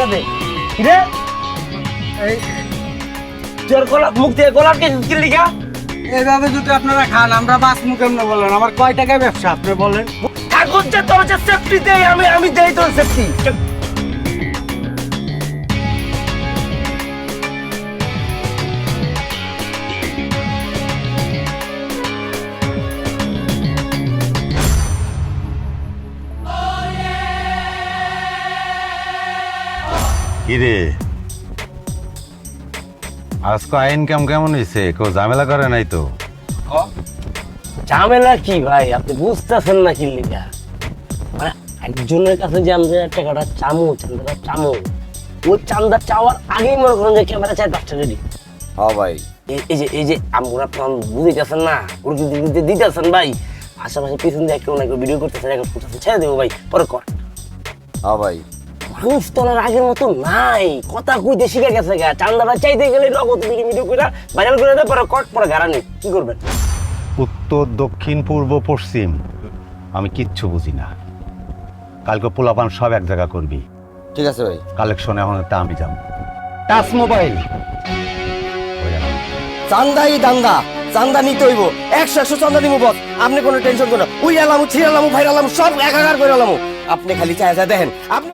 টাকা দে রে এই তোর গলা মুখ দিয়ে গলার কে কিনলি গা এইভাবে যদি আপনারা খান আমরা বাস মুখে এমনি বললেন আমার কয় টাকায় ব্যবসা আপনি বলেন কাগজ যে তোর যে সেফটি দেই আমি দেই তোর সেফটি কিরে আজকে ইনকাম কেমন হয়েছে কেউ ঝামেলা করে নাই তো? ঝামেলা কি ভাই আপনি বুঝতেছেন না কি লিখা মানে একজনের কাছে যে আমরা টাকাটা চান্দাটা চামো ওই চান্দা চাওয়ার আগেই মনে করেন যে ক্যামেরা চাই 10টা রেডি হ্যাঁ ভাই এই যে আমরা প্ল্যান বুঝিতেছেন না ওর দিতেছেন ভাই আশেপাশে পিছন দিয়ে কেউ না কেউ ভিডিও করতেছেন এখন করতেছেন ছেড়ে দেবো ভাই পরে কর হ্যাঁ ভাই মানুষ তো আর আগের মতো নাই কথা কইতে শিখে গেছে গা চান্দাটা চাইতে গেলে নগদ ভিডিও করে ভাইরাল করে দেয় পরে কট পরে গাড়া নেই কি করবেন উত্তর দক্ষিণ পূর্ব পশ্চিম আমি কিচ্ছু বুঝি না কালকে পোলাপান সব এক জায়গা করবি ঠিক আছে ভাই কালেকশন এখন তা আমি যাবো টাচ মোবাইল চান্দাই দান্দা চান্দা নিতে হইব 100 চান্দা দিব বস আপনি কোনো টেনশন করেন না উই আলামু ছিড়ালামু ভাইরালামু সব একাকার করে আলামু আপনি খালি চায় দেখেন আপনি